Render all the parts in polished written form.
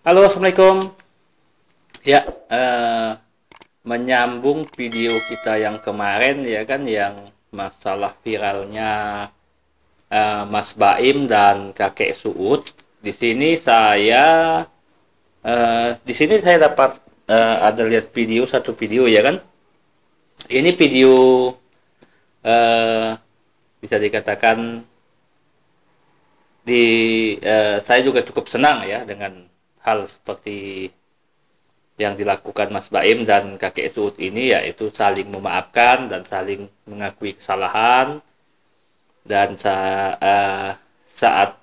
Halo, Assalamualaikum. Ya, menyambung video kita yang kemarin ya kan, yang masalah viralnya Mas Baim dan kakek Suud. Di sini saya dapat ada lihat satu video ya kan. Ini video bisa dikatakan saya juga cukup senang ya dengan hal seperti yang dilakukan Mas Baim dan kakek Suud ini, yaitu saling memaafkan dan saling mengakui kesalahan. Dan saat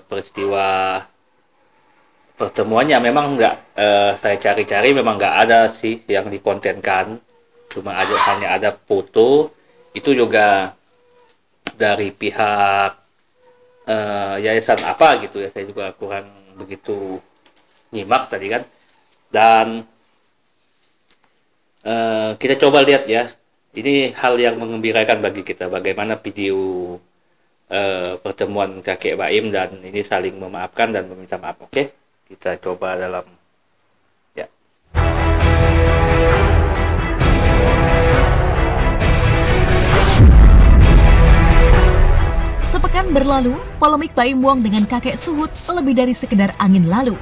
peristiwa pertemuannya memang saya cari-cari memang nggak ada sih yang dikontenkan, hanya ada foto. Itu juga dari pihak yayasan apa gitu ya, saya juga kurang begitu nyimak tadi kan. Dan kita coba lihat ya, ini hal yang mengembirakan bagi kita, bagaimana video pertemuan kakek Baim dan ini saling memaafkan dan meminta maaf. Oke, kita coba dalam ya. Sepekan berlalu, polemik Baim Wong dengan kakek Suud lebih dari sekedar angin lalu.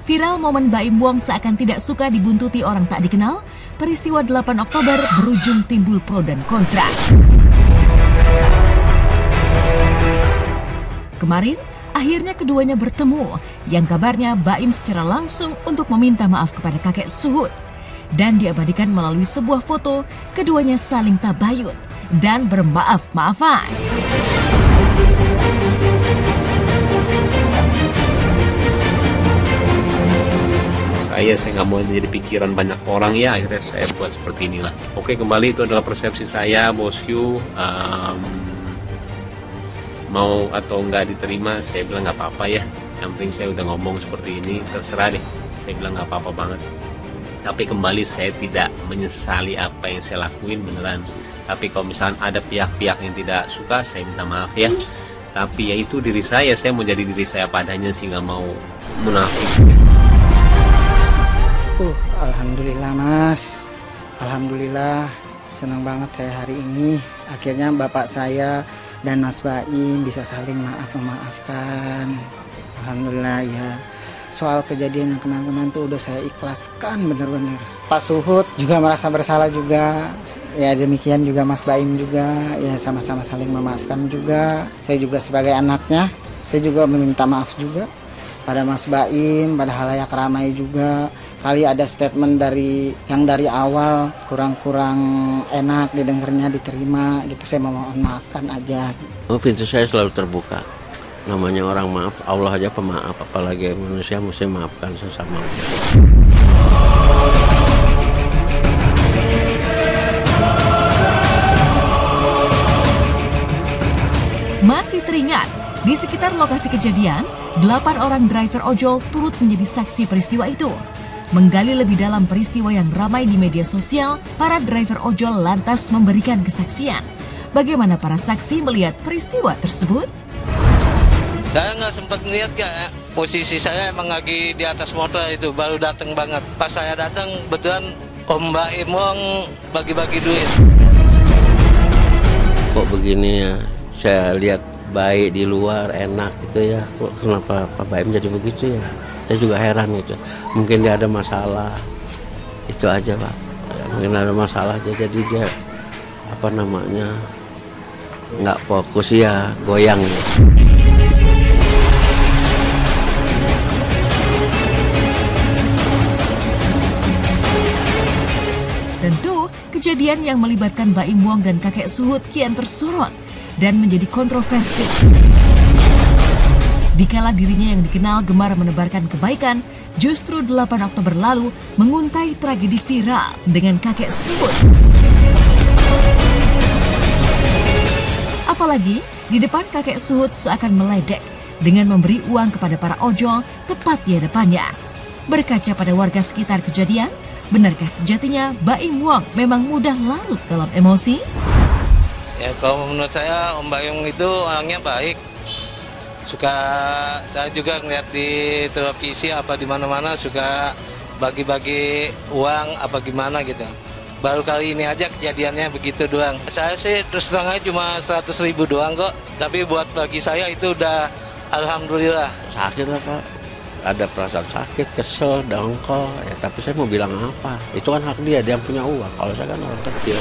Viral momen Baim Wong seakan tidak suka dibuntuti orang tak dikenal, peristiwa 8 Oktober berujung timbul pro dan kontra. Kemarin, akhirnya keduanya bertemu, yang kabarnya Baim secara langsung untuk meminta maaf kepada kakek Suud. Dan diabadikan melalui sebuah foto, keduanya saling tabayun dan bermaaf-maafan. Saya nggak mau jadi pikiran banyak orang ya, akhirnya saya buat seperti inilah. Oke, kembali itu adalah persepsi saya, bosku. Mau atau nggak diterima, saya bilang nggak apa-apa ya. Yang penting saya udah ngomong seperti ini, terserah deh. Saya bilang nggak apa-apa banget. Tapi kembali, saya tidak menyesali apa yang saya lakuin beneran. Tapi kalau misalnya ada pihak-pihak yang tidak suka, saya minta maaf ya. Tapi ya itu diri saya mau jadi diri saya padanya sih, nggak mau munafik. Alhamdulillah Mas, alhamdulillah, senang banget saya hari ini. Akhirnya bapak saya dan Mas Baim bisa saling memaafkan. Alhamdulillah ya. Soal kejadian yang kemarin-kemarin tuh udah saya ikhlaskan bener-bener. Pak Suud juga merasa bersalah juga. Ya demikian juga Mas Baim juga, ya sama-sama saling memaafkan juga. Saya juga sebagai anaknya, saya juga meminta maaf juga pada Mas Baim, pada halayak ramai juga. Kali ada statement dari awal kurang enak didengarnya, diterima gitu, saya mohon maafkan aja. Pintu saya selalu terbuka. Namanya orang maaf, Allah aja pemaaf, apalagi manusia mesti maafkan sesama. Masih teringat, di sekitar lokasi kejadian, 8 orang driver ojol turut menjadi saksi peristiwa itu. Menggali lebih dalam peristiwa yang ramai di media sosial, para driver ojol lantas memberikan kesaksian. Bagaimana para saksi melihat peristiwa tersebut? Saya nggak sempat melihat, posisi saya emang lagi di atas motor itu, baru datang banget. Pas saya datang, betulan Om Baim Wong bagi-bagi duit. Kok begini ya, saya lihat baik di luar, enak gitu ya. Kok kenapa Pak Baim jadi begitu ya? Saya juga heran gitu. Mungkin dia ada masalah. Itu aja Pak. Mungkin ada masalah aja, jadi dia nggak fokus ya, goyang ya. Tentu, kejadian yang melibatkan Baim Wong dan kakek Suud kian tersorot dan menjadi kontroversi. Dikala dirinya yang dikenal gemar menebarkan kebaikan, justru 8 Oktober lalu menguntai tragedi viral dengan kakek Suud. Apalagi di depan kakek Suud seakan meledek dengan memberi uang kepada para ojol tepat di hadapannya. Berkaca pada warga sekitar kejadian, benarkah sejatinya Baim Wong memang mudah larut dalam emosi? Ya kalau menurut saya Om Baim itu orangnya baik. Saya juga ngeliat di televisi apa di mana-mana suka bagi-bagi uang apa gimana gitu. Baru kali ini aja kejadiannya begitu doang. Saya sih terus terang aja cuma 100.000 doang kok. Tapi buat bagi saya itu udah alhamdulillah. Sakit lah Pak, ada perasaan sakit, kesel, dongkol, ya tapi saya mau bilang apa? Itu kan hak dia yang punya uang, kalau saya kan orang kecil.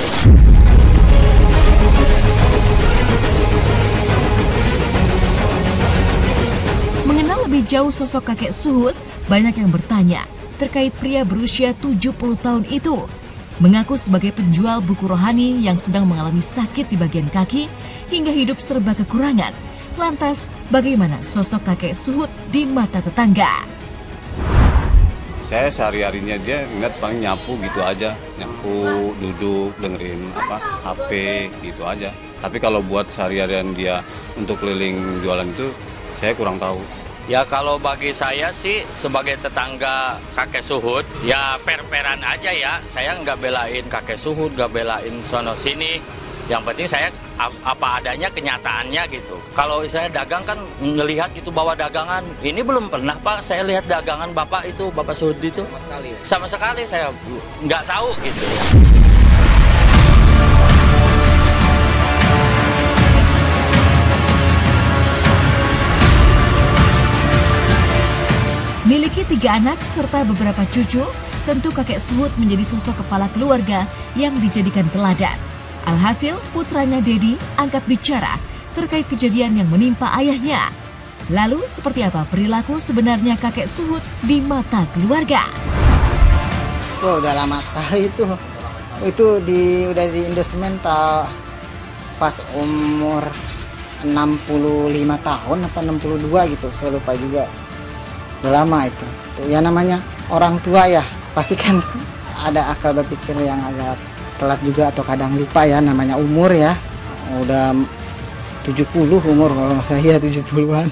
Mengenal lebih jauh sosok kakek Suhut, banyak yang bertanya terkait pria berusia 70 tahun itu. Mengaku sebagai penjual buku rohani yang sedang mengalami sakit di bagian kaki hingga hidup serba kekurangan. Lantas, bagaimana sosok kakek Suhut di mata tetangga? Saya sehari-harinya dia ngeliat paling nyapu gitu aja. Nyapu, duduk, dengerin HP gitu aja. Tapi kalau buat sehari-harian dia untuk keliling jualan itu, saya kurang tahu. Ya kalau bagi saya sih sebagai tetangga kakek Suhut, ya per-peran aja ya. Saya nggak belain kakek Suhut, nggak belain sono sini. Yang penting saya apa adanya kenyataannya gitu. Kalau saya dagang kan ngelihat gitu bawa dagangan. Ini belum pernah Pak saya lihat dagangan Bapak itu, Bapak Suhut itu. Sama sekali saya nggak tahu gitu. Miliki 3 anak serta beberapa cucu, tentu kakek Suhut menjadi sosok kepala keluarga yang dijadikan teladan. Alhasil, putranya Dedi angkat bicara terkait kejadian yang menimpa ayahnya. Lalu, seperti apa perilaku sebenarnya kakek Suhut di mata keluarga? Wah, udah lama sekali itu. Udah di Indosemen pas umur 65 tahun apa 62 gitu, saya lupa juga. Udah lama itu. Ya namanya orang tua ya, pasti kan ada akal berpikir yang agak telat juga atau kadang lupa ya, namanya umur ya. Udah 70 umur kalau saya 70-an.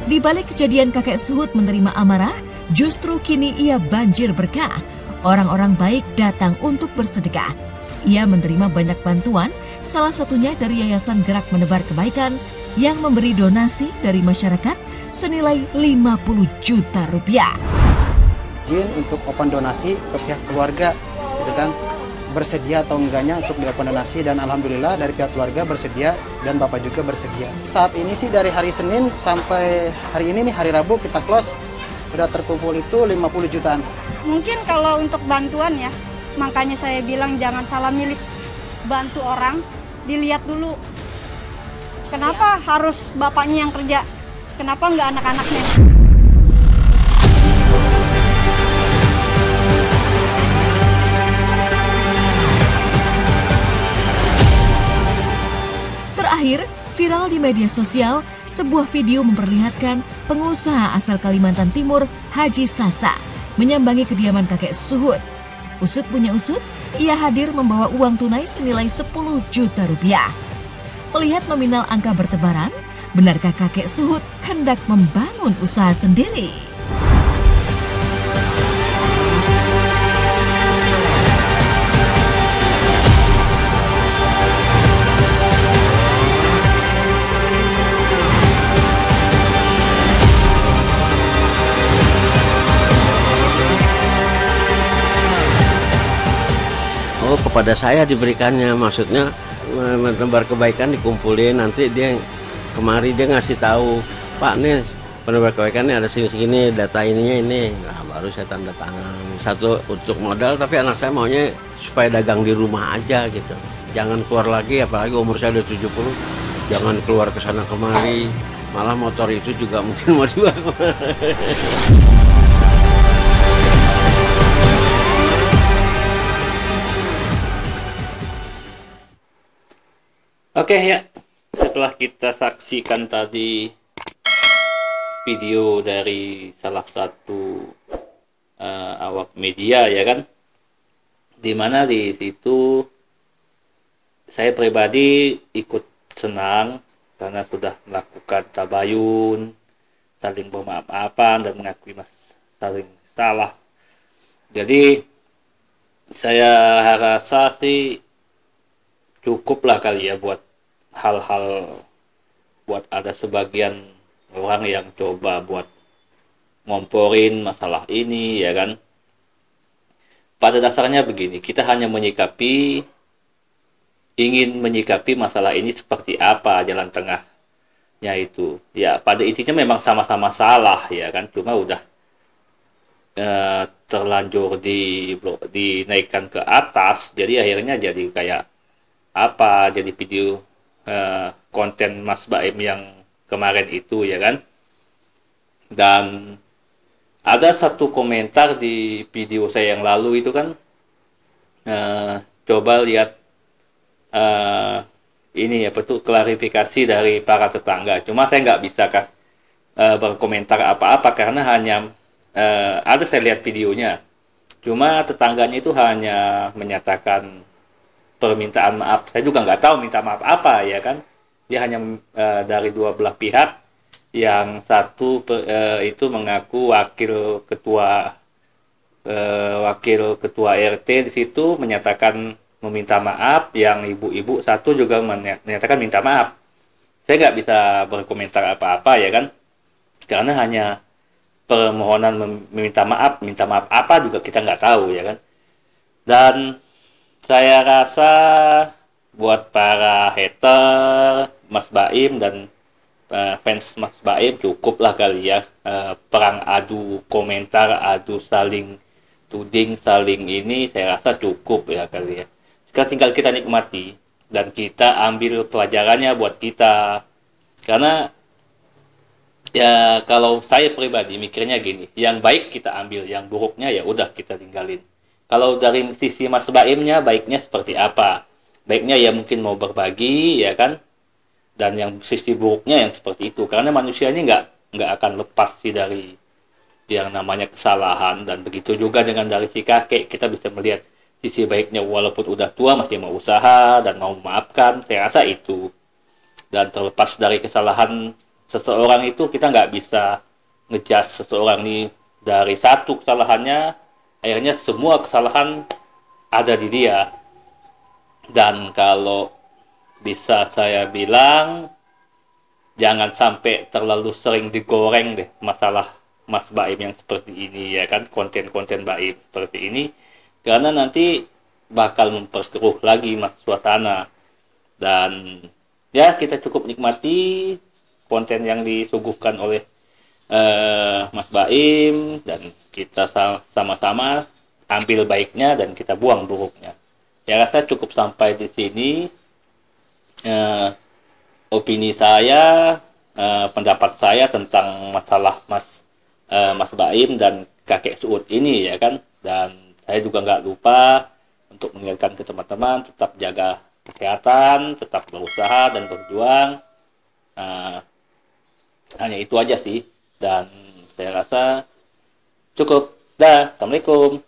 Di balik kejadian kakek Suhut menerima amarah, justru kini ia banjir berkah. Orang-orang baik datang untuk bersedekah. Ia menerima banyak bantuan, salah satunya dari Yayasan Gerak Menebar Kebaikan yang memberi donasi dari masyarakat senilai 50 juta rupiah. Izin untuk open donasi ke pihak keluarga, gitu kan, bersedia atau enggaknya untuk di-open donasi, dan alhamdulillah dari pihak keluarga bersedia dan Bapak juga bersedia. Saat ini sih dari hari Senin sampai hari ini nih, hari Rabu kita close, sudah terkumpul itu 50 jutaan. Mungkin kalau untuk bantuan ya, makanya saya bilang jangan salah milih bantu orang, dilihat dulu. Kenapa harus bapaknya yang kerja? Kenapa nggak anak-anaknya? Terakhir, viral di media sosial, sebuah video memperlihatkan pengusaha asal Kalimantan Timur, Haji Sasa, menyambangi kediaman kakek Suhut. Usut punya usut, ia hadir membawa uang tunai senilai 10 juta rupiah. Melihat nominal angka bertebaran, benarkah kakek Suhut hendak membangun usaha sendiri? Oh, kepada saya diberikannya, maksudnya menebar kebaikan dikumpulin, nanti dia kemari dia ngasih tahu, Pak nih penebar kebaikan ini ada segini, data ininya ini, nah baru saya tanda tangan. Satu untuk modal, tapi anak saya maunya supaya dagang di rumah aja gitu, jangan keluar lagi, apalagi umur saya udah 70, jangan keluar ke sana kemari, malah motor itu juga mungkin mau dibawa. Oke ya, setelah kita saksikan tadi video dari salah satu awak media ya kan, dimana di situ saya pribadi ikut senang karena sudah melakukan tabayun, saling bermaaf-maafan dan mengakui saling salah. Jadi Saya rasa sih cukup lah kali ya buat hal-hal, buat ada sebagian orang yang coba buat ngomporin masalah ini ya kan. Pada dasarnya begini, kita hanya ingin menyikapi masalah ini seperti apa jalan tengahnya itu. Ya pada intinya memang sama-sama salah ya kan, cuma udah terlanjur dinaikkan ke atas, jadi akhirnya jadi kayak apa, jadi video konten Mas Baim yang kemarin itu ya kan. Dan ada satu komentar di video saya yang lalu itu kan, coba lihat ini ya, betul klarifikasi dari para tetangga. Cuma saya nggak bisa berkomentar apa-apa karena hanya ada saya lihat videonya. Cuma tetangganya itu hanya menyatakan permintaan maaf. Saya juga nggak tahu minta maaf apa ya kan. Dia hanya dari dua belah pihak. Yang satu itu mengaku wakil ketua RT di situ menyatakan meminta maaf. Yang ibu-ibu satu juga menyatakan minta maaf. Saya nggak bisa berkomentar apa-apa ya kan. Karena hanya permohonan minta maaf apa juga kita nggak tahu ya kan. Dan saya rasa buat para hater Mas Baim dan fans Mas Baim cukup lah kali ya, perang adu komentar, adu saling tuding, saling ini saya rasa cukup ya kali ya. Sekarang tinggal kita nikmati dan kita ambil pelajarannya buat kita. Karena ya kalau saya pribadi mikirnya gini, yang baik kita ambil, yang buruknya ya udah kita tinggalin. Kalau dari sisi Mas Baimnya baiknya seperti apa? Baiknya ya mungkin mau berbagi ya kan. Dan yang sisi buruknya yang seperti itu. Karena manusia ini nggak akan lepas sih dari yang namanya kesalahan. Dan begitu juga dengan dari si kakek, kita bisa melihat sisi baiknya walaupun udah tua masih mau usaha dan mau memaafkan. Saya rasa itu. Dan terlepas dari kesalahan seseorang itu, kita nggak bisa ngejudge seseorang ini dari satu kesalahannya, akhirnya semua kesalahan ada di dia. Dan kalau bisa saya bilang, jangan sampai terlalu sering digoreng deh masalah Mas Baim yang seperti ini ya kan, konten-konten Baim seperti ini, karena nanti bakal memperkeruh lagi suasana. Dan ya kita cukup nikmati konten yang disuguhkan oleh Mas Baim, dan kita sama-sama ambil baiknya dan kita buang buruknya. Ya rasa cukup sampai di sini opini saya, pendapat saya tentang masalah Mas Baim dan kakek Suud ini ya kan. Dan saya juga nggak lupa untuk mengingatkan ke teman-teman tetap jaga kesehatan, tetap berusaha dan berjuang. Hanya itu aja sih, dan saya rasa cukup. Dah, assalamualaikum.